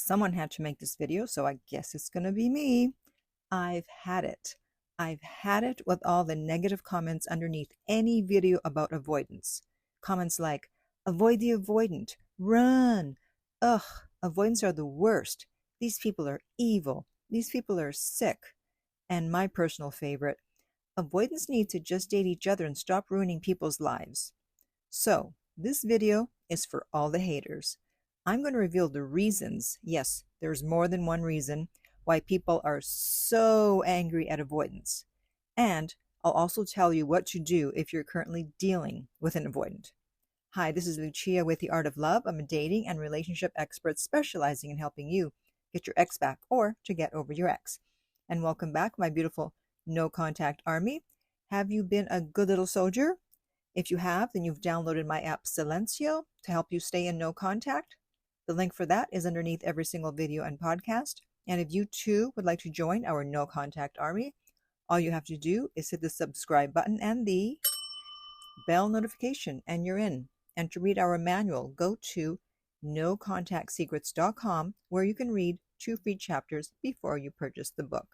Someone had to make this video, so I guess it's going to be me. I've had it. I've had it with all the negative comments underneath any video about avoidance. Comments like, avoid the avoidant, run. Ugh, avoidants are the worst. These people are evil. These people are sick. And my personal favorite, avoidants need to just date each other and stop ruining people's lives. So, this video is for all the haters. I'm going to reveal the reasons, yes, there's more than one reason, why people are so angry at avoidance. And I'll also tell you what to do if you're currently dealing with an avoidant. Hi, this is Lucia with The Art of Love. I'm a dating and relationship expert specializing in helping you get your ex back or to get over your ex. And welcome back, my beautiful no-contact army. Have you been a good little soldier? If you have, then you've downloaded my app Silencio to help you stay in no contact. The link for that is underneath every single video and podcast. And if you too would like to join our no contact army, all you have to do is hit the subscribe button and the bell notification and you're in. And to read our manual, go to nocontactsecrets.com where you can read 2 free chapters before you purchase the book.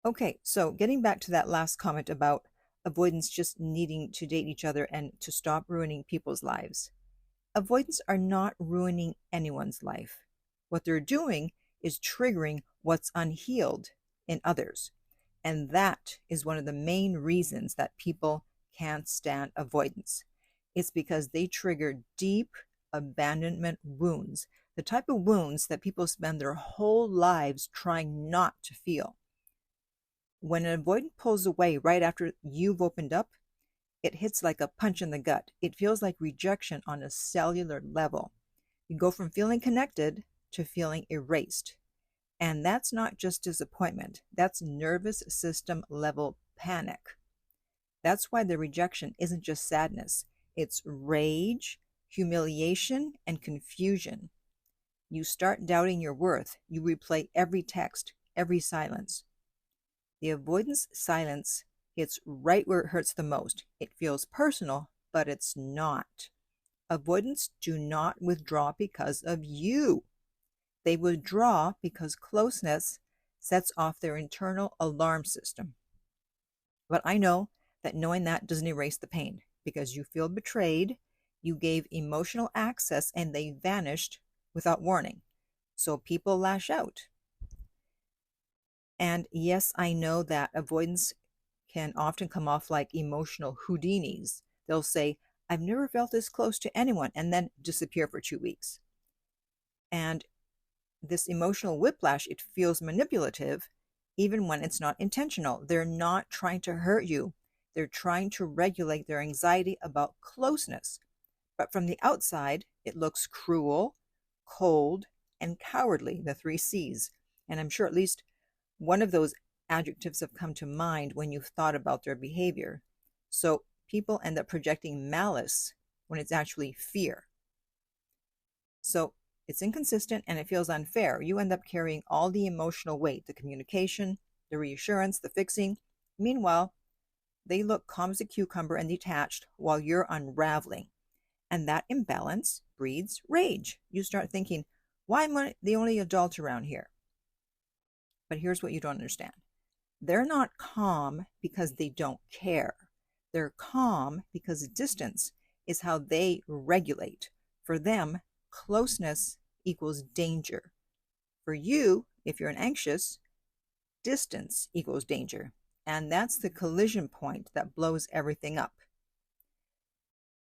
Okay, so getting back to that last comment about avoidants just needing to date each other and to stop ruining people's lives. Avoidants are not ruining anyone's life. What they're doing is triggering what's unhealed in others. And that is one of the main reasons that people can't stand avoidance. It's because they trigger deep abandonment wounds, the type of wounds that people spend their whole lives trying not to feel. When an avoidant pulls away right after you've opened up, it hits like a punch in the gut. It feels like rejection on a cellular level. You go from feeling connected to feeling erased. And that's not just disappointment. That's nervous system level panic. That's why the rejection isn't just sadness. It's rage, humiliation, and confusion. You start doubting your worth. You replay every text, every silence. The avoidance silence hits right where it hurts the most. It feels personal, but it's not. Avoidants do not withdraw because of you. They withdraw because closeness sets off their internal alarm system. But I know that knowing that doesn't erase the pain because you feel betrayed, you gave emotional access, and they vanished without warning. So people lash out. And yes, I know that avoidance can often come off like emotional Houdinis. They'll say, I've never felt this close to anyone, and then disappear for 2 weeks. And this emotional whiplash, it feels manipulative, even when it's not intentional. They're not trying to hurt you. They're trying to regulate their anxiety about closeness. But from the outside, it looks cruel, cold, and cowardly, the 3 C's. And I'm sure at least one of those adjectives have come to mind when you've thought about their behavior. So people end up projecting malice when it's actually fear. So it's inconsistent and it feels unfair. You end up carrying all the emotional weight, the communication, the reassurance, the fixing. Meanwhile, they look calm as a cucumber and detached while you're unraveling. And that imbalance breeds rage. You start thinking, why am I the only adult around here? But here's what you don't understand. They're not calm because they don't care. They're calm because distance is how they regulate. For them, closeness equals danger. For you, if you're an anxious, distance equals danger. And that's the collision point that blows everything up.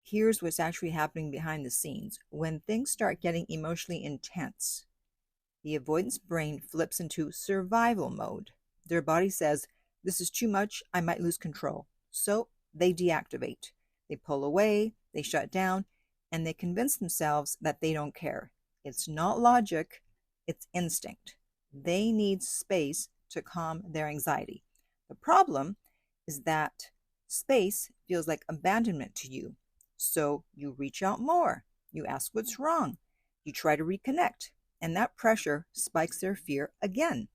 Here's what's actually happening behind the scenes. When things start getting emotionally intense, the avoidance brain flips into survival mode. Their body says, this is too much, I might lose control. So they deactivate. They pull away, they shut down, and they convince themselves that they don't care. It's not logic, it's instinct. They need space to calm their anxiety. The problem is that space feels like abandonment to you. So you reach out more. You ask what's wrong. You try to reconnect. And that pressure spikes their fear again.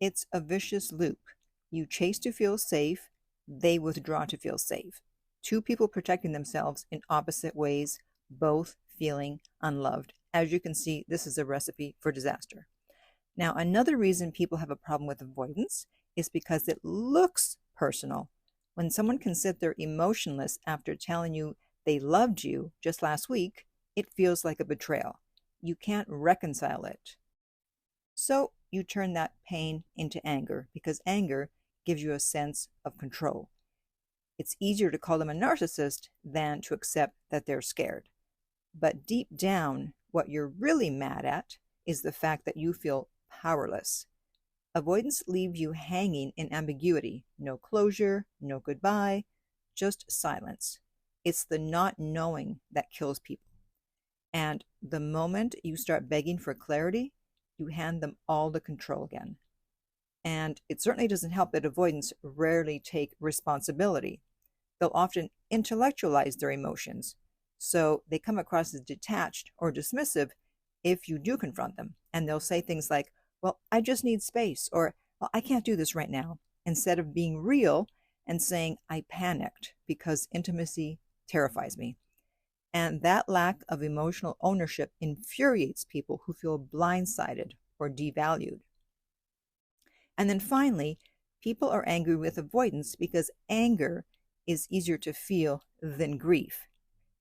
It's a vicious loop. You chase to feel safe, they withdraw to feel safe. 2 people protecting themselves in opposite ways, both feeling unloved As you can see, this is a recipe for disaster. Now, another reason people have a problem with avoidance is because it looks personal. When someone can sit there emotionless after telling you they loved you just last week, it feels like a betrayal. You can't reconcile it. So you turn that pain into anger because anger gives you a sense of control. It's easier to call them a narcissist than to accept that they're scared. But deep down, what you're really mad at is the fact that you feel powerless. Avoidance leaves you hanging in ambiguity. No closure, no goodbye, just silence. It's the not knowing that kills people. And the moment you start begging for clarity, you hand them all the control again. And it certainly doesn't help that avoidants rarely take responsibility. They'll often intellectualize their emotions, so they come across as detached or dismissive if you do confront them. And they'll say things like, well, I just need space, or well, I can't do this right now, instead of being real and saying, I panicked because intimacy terrifies me. And that lack of emotional ownership infuriates people who feel blindsided or devalued. And then finally, people are angry with avoidance because anger is easier to feel than grief.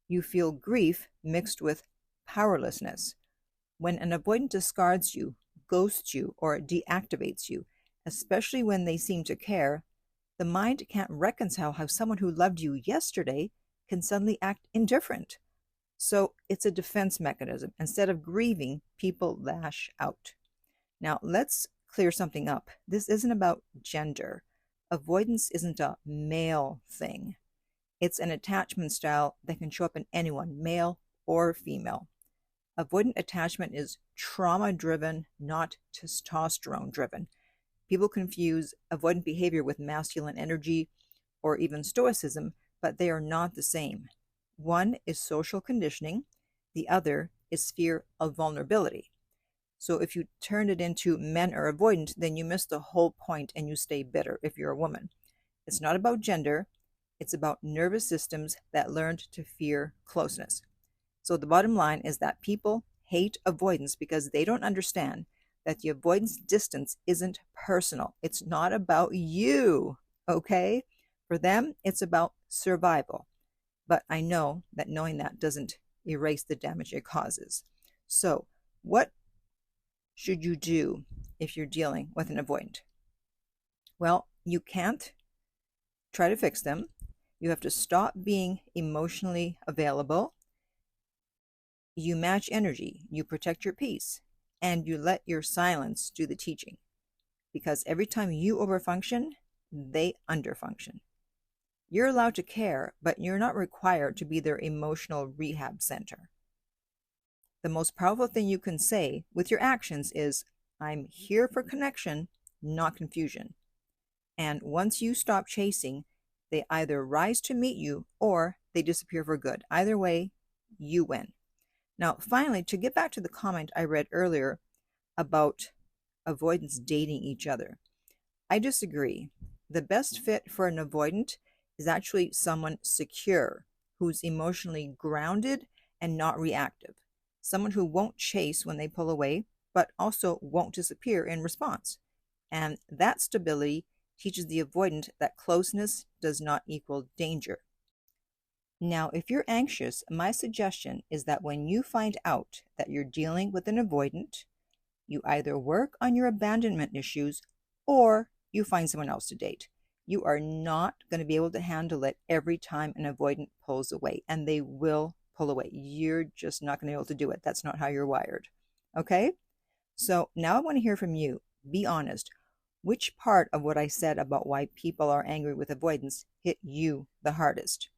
You feel grief mixed with powerlessness. When an avoidant discards you, ghosts you, or deactivates you, especially when they seem to care, the mind can't reconcile how someone who loved you yesterday can suddenly act indifferent. So it's a defense mechanism. Instead of grieving, people lash out. Now, let's clear something up. This isn't about gender. Avoidance isn't a male thing. It's an attachment style that can show up in anyone, male or female. Avoidant attachment is trauma-driven, not testosterone-driven. People confuse avoidant behavior with masculine energy or even stoicism, but they are not the same. One is social conditioning, the other is fear of vulnerability. So if you turn it into men are avoidant, then you miss the whole point and you stay bitter if you're a woman. It's not about gender, it's about nervous systems that learned to fear closeness. So the bottom line is that people hate avoidance because they don't understand that the avoidance distance isn't personal. It's not about you, okay? For them, it's about survival. But I know that knowing that doesn't erase the damage it causes. So what should you do if you're dealing with an avoidant? Well, you can't try to fix them. You have to stop being emotionally available. You match energy, you protect your peace, and you let your silence do the teaching. Because every time you overfunction, they underfunction. You're allowed to care, but you're not required to be their emotional rehab center. The most powerful thing you can say with your actions is, I'm here for connection, not confusion. And once you stop chasing, they either rise to meet you or they disappear for good. Either way, you win. Now, finally, to get back to the comment I read earlier about avoidants dating each other, I disagree. The best fit for an avoidant is actually someone secure, who's emotionally grounded and not reactive. Someone who won't chase when they pull away, but also won't disappear in response. And that stability teaches the avoidant that closeness does not equal danger. Now, if you're anxious, my suggestion is that when you find out that you're dealing with an avoidant, you either work on your abandonment issues or you find someone else to date. You are not going to be able to handle it every time an avoidant pulls away, and they will pull away. You're just not going to be able to do it. That's not how you're wired. Okay? So now I want to hear from you. Be honest. Which part of what I said about why people are angry with avoidance hit you the hardest?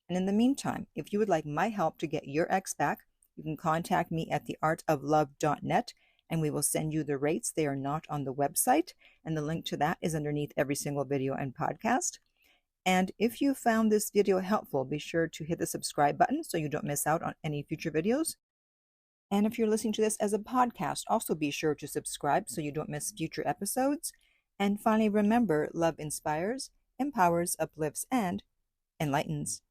And in the meantime, if you would like my help to get your ex back, you can contact me at theartoflove.net and we will send you the rates. They are not on the website, and the link to that is underneath every single video and podcast. And if you found this video helpful, be sure to hit the subscribe button so you don't miss out on any future videos. And if you're listening to this as a podcast, also be sure to subscribe so you don't miss future episodes. And finally, remember, love inspires, empowers, uplifts, and enlightens.